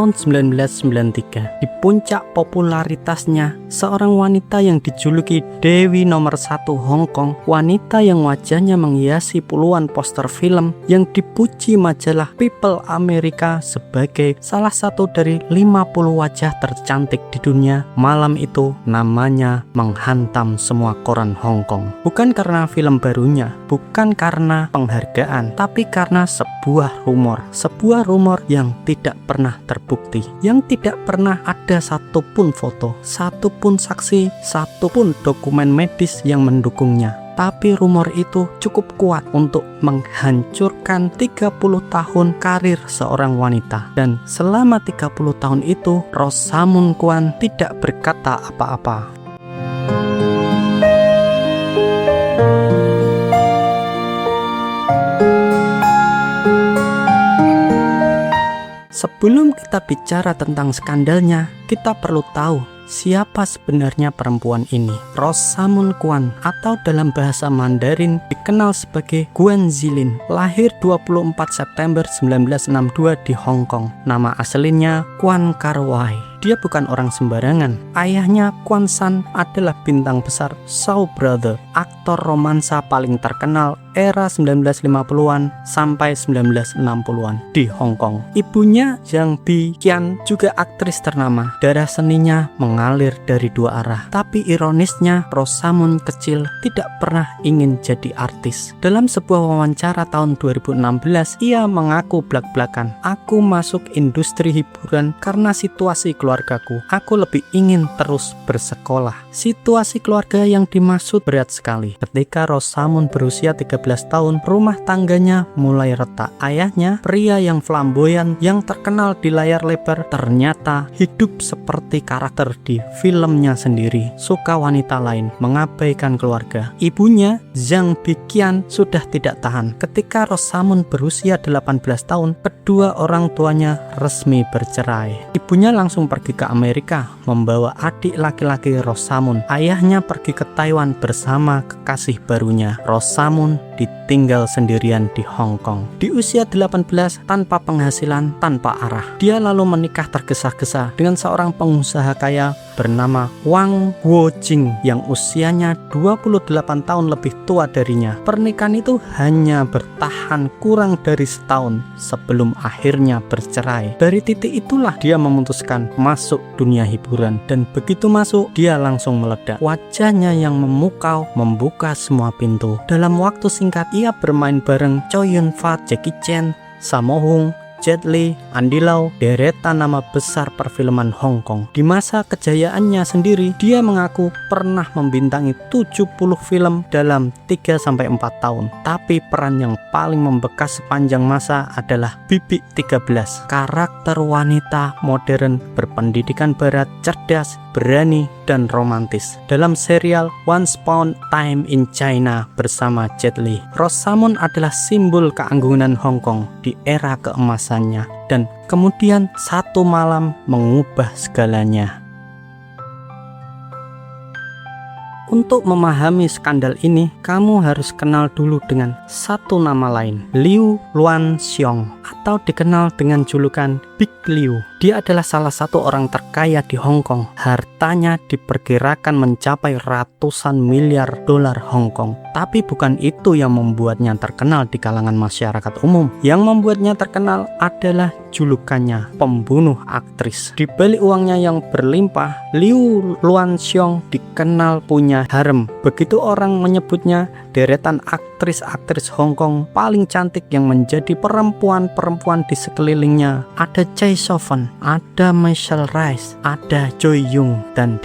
tahun 1993. Di puncak popularitasnya, seorang wanita yang dijuluki Dewi nomor 1 Hong Kong, wanita yang wajahnya menghiasi puluhan poster film, yang dipuji majalah People America sebagai salah satu dari 50 wajah tercantik di dunia, malam itu namanya menghantam semua koran Hong Kong. Bukan karena film barunya, bukan karena penghargaan, tapi karena sebuah rumor yang tidak pernah terbukti, yang tidak pernah ada satupun foto, satupun saksi, satupun dokumen medis yang mendukungnya. Tapi rumor itu cukup kuat untuk menghancurkan 30 tahun karir seorang wanita. Dan selama 30 tahun itu, Rosamund Kwan tidak berkata apa-apa. Sebelum kita bicara tentang skandalnya, kita perlu tahu siapa sebenarnya perempuan ini. Rosamund Kwan, atau dalam bahasa Mandarin dikenal sebagai Guan Zilin, lahir 24 September 1962 di Hong Kong. Nama aslinya Kwan Kar Wai. Dia bukan orang sembarangan. Ayahnya Kwan San adalah bintang besar Shaw Brothers, aktor romansa paling terkenal era 1950-an sampai 1960-an di Hong Kong. Ibunya Zhang Bi Qian juga aktris ternama. Darah seninya mengalir dari dua arah. Tapi ironisnya, Rosamund kecil tidak pernah ingin jadi artis. Dalam sebuah wawancara tahun 2016, ia mengaku blak-blakan, "Aku masuk industri hiburan karena situasi keluargaku. Aku lebih ingin terus bersekolah." Situasi keluarga yang dimaksud berat sekali. Ketika Rosamund berusia 13 tahun, rumah tangganya mulai retak. Ayahnya, pria yang flamboyan yang terkenal di layar lebar, ternyata hidup seperti karakter di filmnya sendiri. Suka wanita lain, mengabaikan keluarga. Ibunya, Zhang Biqian, sudah tidak tahan. Ketika Rosamund berusia 18 tahun, kedua orang tuanya resmi bercerai. Ibunya langsung pergi ke Amerika, membawa adik laki-laki Rosamund. Ayahnya pergi ke Taiwan bersama kekasih barunya. Rosamund ditinggal sendirian di Hong Kong. Di usia 18, tanpa penghasilan, tanpa arah, dia lalu menikah tergesa-gesa dengan seorang pengusaha kaya bernama Wang Guojing yang usianya 28 tahun lebih tua darinya. Pernikahan itu hanya bertahan kurang dari setahun sebelum akhirnya bercerai. Dari titik itulah dia memutuskan masuk dunia hiburan, dan begitu masuk dia langsung meledak. Wajahnya yang memukau membuka semua pintu. Dalam waktu singkat ia bermain bareng Chow Yun Fat, Jackie Chan, Sammo Hung, Jet Li, Andy Lau, deretan nama besar perfilman Hong Kong. Di masa kejayaannya sendiri, dia mengaku pernah membintangi 70 film dalam 3-4 tahun. Tapi peran yang paling membekas sepanjang masa adalah Bibi 13, karakter wanita modern berpendidikan barat, cerdas, berani, dan romantis dalam serial Once Upon a Time in China bersama Jet Li. Rosamund adalah simbol keanggunan Hong Kong di era keemasannya, dan kemudian satu malam mengubah segalanya. Untuk memahami skandal ini, kamu harus kenal dulu dengan satu nama lain, Liu Luanxiong, atau dikenal dengan julukan Big Liu. Dia adalah salah satu orang terkaya di Hong Kong. Hartanya diperkirakan mencapai ratusan miliar dolar Hong Kong. Tapi bukan itu yang membuatnya terkenal di kalangan masyarakat umum. Yang membuatnya terkenal adalah julukannya, pembunuh aktris. Di balik uangnya yang berlimpah, Liu Luanxiong dikenal punya harem. Begitu orang menyebutnya, deretan aktris-aktris Hong Kong paling cantik yang menjadi perempuan-perempuan di sekelilingnya. Ada Choi Sophon, ada Michelle Rice, ada Choi Yung, dan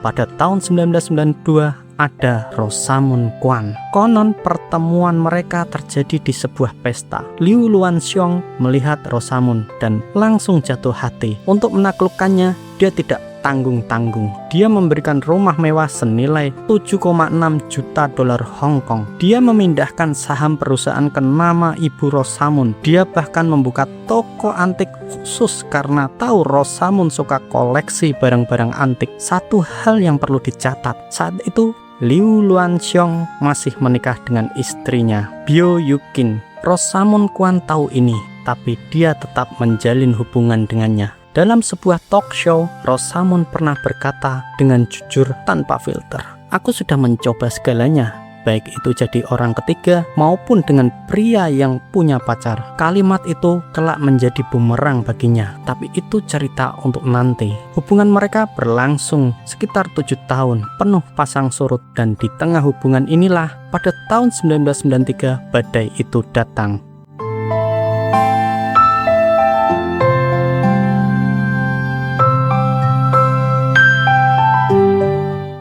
pada tahun 1992 ada Rosamund Kwan. Konon pertemuan mereka terjadi di sebuah pesta. Liu Luanxiong melihat Rosamund dan langsung jatuh hati. Untuk menaklukkannya, dia tidak tanggung-tanggung. Dia memberikan rumah mewah senilai 7,6 juta dolar Hong Kong. Dia memindahkan saham perusahaan ke nama ibu Rosamund. Dia bahkan membuka toko antik khusus karena tahu Rosamund suka koleksi barang-barang antik. Satu hal yang perlu dicatat, saat itu Liu Luanxiong masih menikah dengan istrinya, Bio Yukin. Rosamund Kwan tahu ini, tapi dia tetap menjalin hubungan dengannya. Dalam sebuah talk show, Rosamund pernah berkata dengan jujur tanpa filter, "Aku sudah mencoba segalanya, baik itu jadi orang ketiga maupun dengan pria yang punya pacar." Kalimat itu kelak menjadi bumerang baginya, tapi itu cerita untuk nanti. Hubungan mereka berlangsung sekitar 7 tahun, penuh pasang surut, dan di tengah hubungan inilah pada tahun 1993 badai itu datang.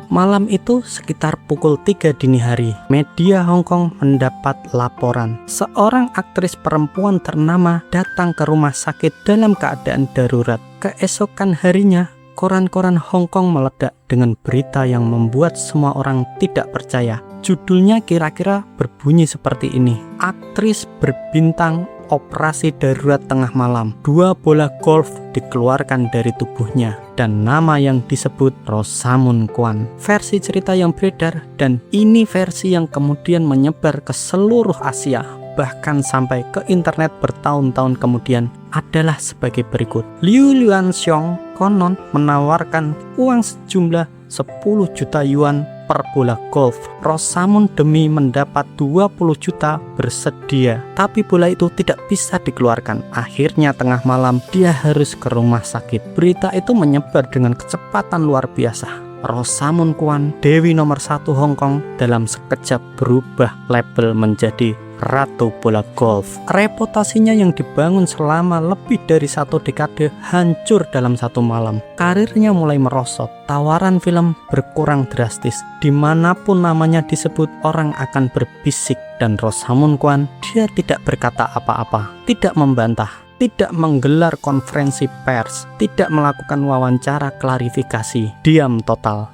Malam itu sekitar pukul 3 dini hari, media Hong Kong mendapat laporan seorang aktris perempuan ternama datang ke rumah sakit dalam keadaan darurat. Keesokan harinya, koran-koran Hong Kong meledak dengan berita yang membuat semua orang tidak percaya. Judulnya kira-kira berbunyi seperti ini: aktris berbintang operasi darurat tengah malam, 2 bola golf dikeluarkan dari tubuhnya, dan nama yang disebut Rosamund Kwan. Versi cerita yang beredar, dan ini versi yang kemudian menyebar ke seluruh Asia, bahkan sampai ke internet bertahun-tahun kemudian, adalah sebagai berikut. Liu Lianxiong konon menawarkan uang sejumlah 10 juta yuan per bola golf. Rosamund demi mendapat 20 juta bersedia, tapi bola itu tidak bisa dikeluarkan. Akhirnya tengah malam dia harus ke rumah sakit. Berita itu menyebar dengan kecepatan luar biasa. Rosamund Kwan, Dewi nomor 1 Hong Kong, dalam sekejap berubah label menjadi Ratu Bola Golf. Reputasinya yang dibangun selama lebih dari 1 dekade hancur dalam 1 malam. Karirnya mulai merosot, tawaran film berkurang drastis. Dimanapun namanya disebut, orang akan berbisik. Dan Rosamund Kwan, dia tidak berkata apa-apa, tidak membantah, tidak menggelar konferensi pers, tidak melakukan wawancara klarifikasi, diam total.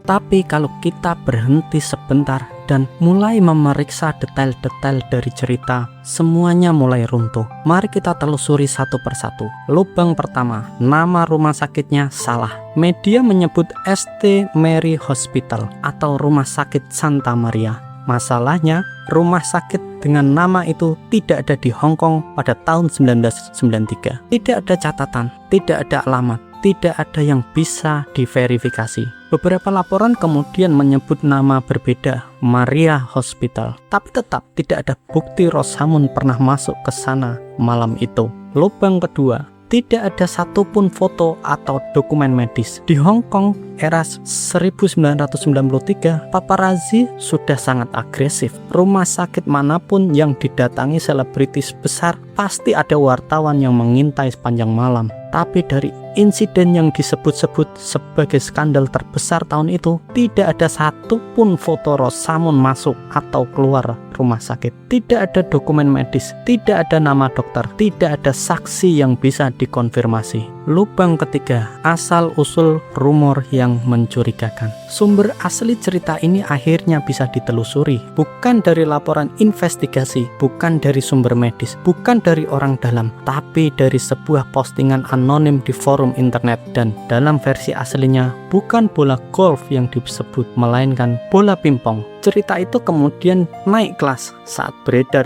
Tapi kalau kita berhenti sebentar dan mulai memeriksa detail-detail dari cerita, semuanya mulai runtuh. Mari kita telusuri satu persatu. Lubang pertama, nama rumah sakitnya salah. Media menyebut St. Mary Hospital atau Rumah Sakit Santa Maria. Masalahnya, rumah sakit dengan nama itu tidak ada di Hong Kong pada tahun 1993. Tidak ada catatan, tidak ada alamat, tidak ada yang bisa diverifikasi. Beberapa laporan kemudian menyebut nama berbeda, Maria Hospital, tapi tetap tidak ada bukti Rosamund pernah masuk ke sana malam itu. Lubang kedua, tidak ada satupun foto atau dokumen medis. Di Hong Kong era 1993, paparazzi sudah sangat agresif. Rumah sakit manapun yang didatangi selebritis besar, pasti ada wartawan yang mengintai sepanjang malam. Tapi dari insiden yang disebut-sebut sebagai skandal terbesar tahun itu, tidak ada satupun foto Rosamund masuk atau keluar rumah sakit. Tidak ada dokumen medis, tidak ada nama dokter, tidak ada saksi yang bisa dikonfirmasi. Lubang ketiga, asal-usul rumor yang mencurigakan. Sumber asli cerita ini akhirnya bisa ditelusuri, bukan dari laporan investigasi, bukan dari sumber medis, bukan dari orang dalam, tapi dari sebuah postingan anonim di forum internet. Dan dalam versi aslinya bukan bola golf yang disebut, melainkan bola pingpong. Cerita itu kemudian naik kelas saat beredar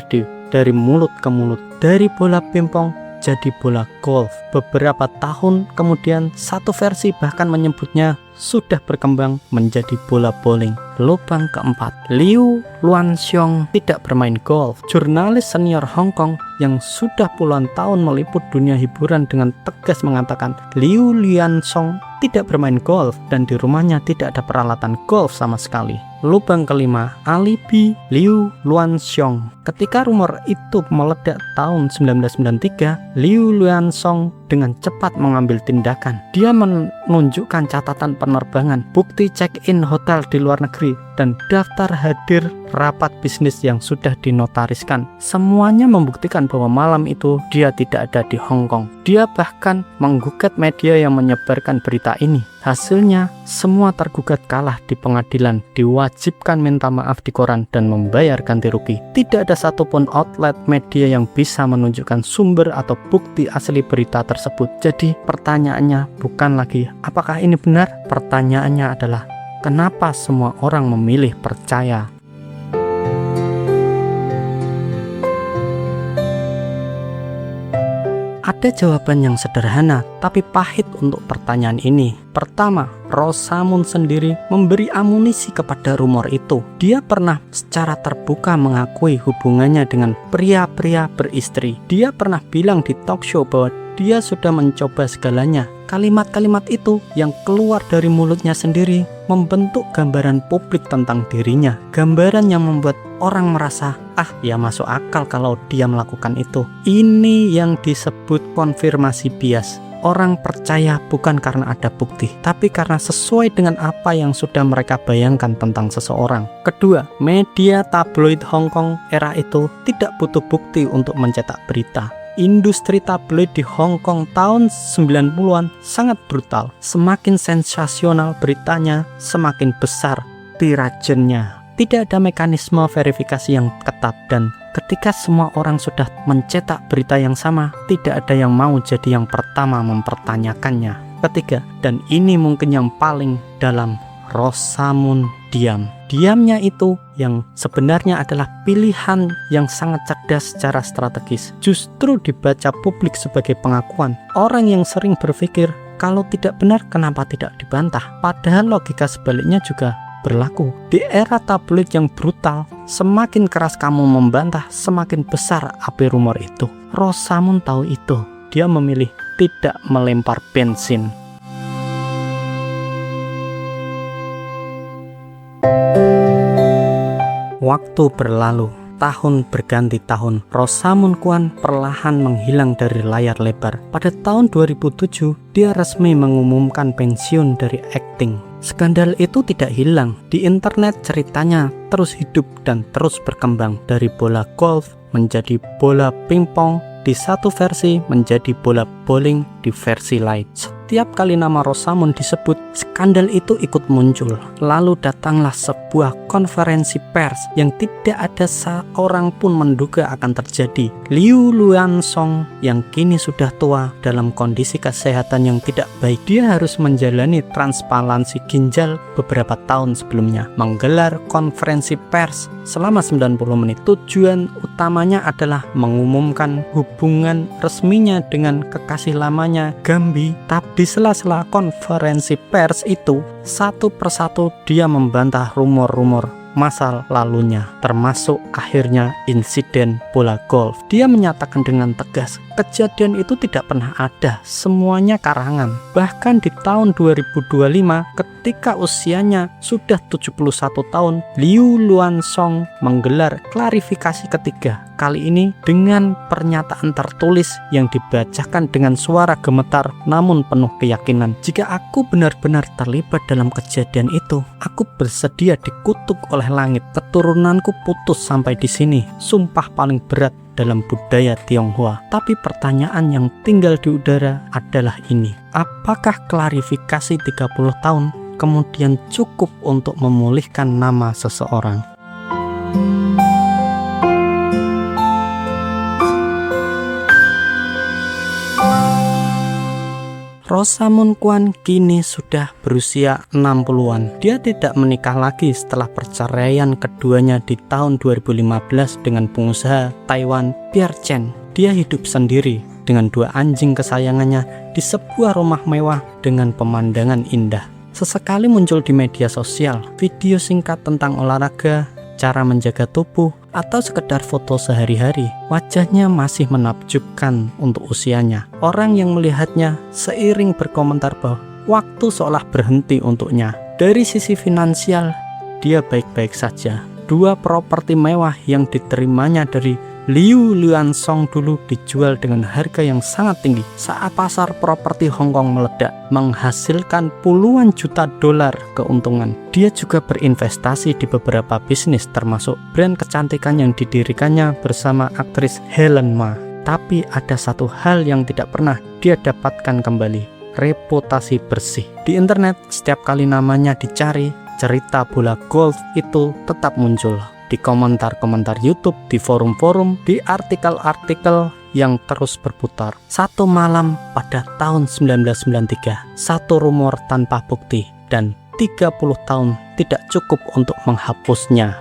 dari mulut ke mulut. Dari bola pingpong jadi bola golf. Beberapa tahun kemudian, satu versi bahkan menyebutnya sudah berkembang menjadi bola bowling. Lubang keempat, Liu Lianxiong tidak bermain golf. Jurnalis senior Hong Kong yang sudah puluhan tahun meliput dunia hiburan dengan tegas mengatakan Liu Lianxiong tidak bermain golf dan di rumahnya tidak ada peralatan golf sama sekali. Lubang kelima, alibi Liu Lianxiong. Ketika rumor itu meledak tahun 1993, Liu Lianxiong dengan cepat mengambil tindakan. Dia menunjukkan catatan penerbangan, bukti check-in hotel di luar negeri, dan daftar hadir rapat bisnis yang sudah dinotariskan. Semuanya membuktikan bahwa malam itu dia tidak ada di Hong Kong. Dia bahkan menggugat media yang menyebarkan berita ini. Hasilnya, semua tergugat kalah di pengadilan, diwajibkan minta maaf di koran dan membayar ganti rugi. Tidak ada satupun outlet media yang bisa menunjukkan sumber atau bukti asli berita tersebut. Jadi pertanyaannya bukan lagi apakah ini benar, pertanyaannya adalah kenapa semua orang memilih percaya. Ada jawaban yang sederhana tapi pahit untuk pertanyaan ini. Pertama, Rosamund sendiri memberi amunisi kepada rumor itu. Dia pernah secara terbuka mengakui hubungannya dengan pria-pria beristri. Dia pernah bilang di talk show bahwa dia sudah mencoba segalanya. Kalimat-kalimat itu yang keluar dari mulutnya sendiri membentuk gambaran publik tentang dirinya. Gambaran yang membuat orang merasa, ya masuk akal kalau dia melakukan itu. Ini yang disebut konfirmasi bias. Orang percaya bukan karena ada bukti, tapi karena sesuai dengan apa yang sudah mereka bayangkan tentang seseorang. Kedua, media tabloid Hong Kong era itu tidak butuh bukti untuk mencetak berita. Industri tabloid di Hong Kong tahun 90-an sangat brutal. Semakin sensasional beritanya, semakin besar tirajenya. Tidak ada mekanisme verifikasi yang ketat, dan ketika semua orang sudah mencetak berita yang sama, tidak ada yang mau jadi yang pertama mempertanyakannya. Ketiga, dan ini mungkin yang paling dalam, Rosamund diam. Diamnya itu yang sebenarnya adalah pilihan yang sangat cerdas secara strategis. Justru dibaca publik sebagai pengakuan. Orang yang sering berpikir, kalau tidak benar kenapa tidak dibantah? Padahal logika sebaliknya juga berlaku. Di era tabloid yang brutal, semakin keras kamu membantah, semakin besar api rumor itu. Rosamund tahu itu. Dia memilih tidak melempar bensin. Waktu berlalu, tahun berganti tahun. Rosamund Kwan perlahan menghilang dari layar lebar. Pada tahun 2007, dia resmi mengumumkan pensiun dari akting. Skandal itu tidak hilang. Di internet ceritanya terus hidup dan terus berkembang. Dari bola golf menjadi bola pingpong, di satu versi menjadi bola bowling di versi lain. Setiap kali nama Rosamund disebut, skandal itu ikut muncul. Lalu datanglah sebuah konferensi pers yang tidak ada seorang pun menduga akan terjadi. Liu Luansong yang kini sudah tua dalam kondisi kesehatan yang tidak baik. Dia harus menjalani transplantasi ginjal beberapa tahun sebelumnya. Menggelar konferensi pers selama 90 menit. Tujuan utamanya adalah mengumumkan hubungan resminya dengan kekasih lamanya, Gambi. Tapi di sela-sela konferensi pers itu, satu persatu dia membantah rumor-rumor masa lalunya, termasuk akhirnya insiden bola golf. Dia menyatakan dengan tegas, kejadian itu tidak pernah ada, semuanya karangan. Bahkan di tahun 2025, ketika usianya sudah 71 tahun, Liu Luansong menggelar klarifikasi ketiga. Kali ini dengan pernyataan tertulis yang dibacakan dengan suara gemetar namun penuh keyakinan. Jika aku benar-benar terlibat dalam kejadian itu, aku bersedia dikutuk oleh langit. Keturunanku putus sampai di sini. Sumpah paling berat dalam budaya Tionghoa. Tapi pertanyaan yang tinggal di udara adalah ini. Apakah klarifikasi 30 tahun kemudian cukup untuk memulihkan nama seseorang? Rosamund Kwan kini sudah berusia 60-an. Dia tidak menikah lagi setelah perceraian keduanya di tahun 2015 dengan pengusaha Taiwan Pierre Chen. Dia hidup sendiri dengan 2 anjing kesayangannya di sebuah rumah mewah dengan pemandangan indah. Sesekali muncul di media sosial video singkat tentang olahraga, cara menjaga tubuh, atau sekedar foto sehari-hari. Wajahnya masih menakjubkan untuk usianya. Orang yang melihatnya seiring berkomentar bahwa waktu seolah berhenti untuknya. Dari sisi finansial, dia baik-baik saja. 2 properti mewah yang diterimanya dari Liu Luansong dulu dijual dengan harga yang sangat tinggi saat pasar properti Hong Kong meledak, menghasilkan puluhan juta dolar keuntungan. Dia juga berinvestasi di beberapa bisnis, termasuk brand kecantikan yang didirikannya bersama aktris Helen Ma. Tapi ada satu hal yang tidak pernah dia dapatkan kembali, reputasi bersih. Di internet, setiap kali namanya dicari, cerita bola golf itu tetap muncul. Di komentar-komentar YouTube, di forum-forum, di artikel-artikel yang terus berputar. Satu malam pada tahun 1993, satu rumor tanpa bukti, dan 30 tahun tidak cukup untuk menghapusnya.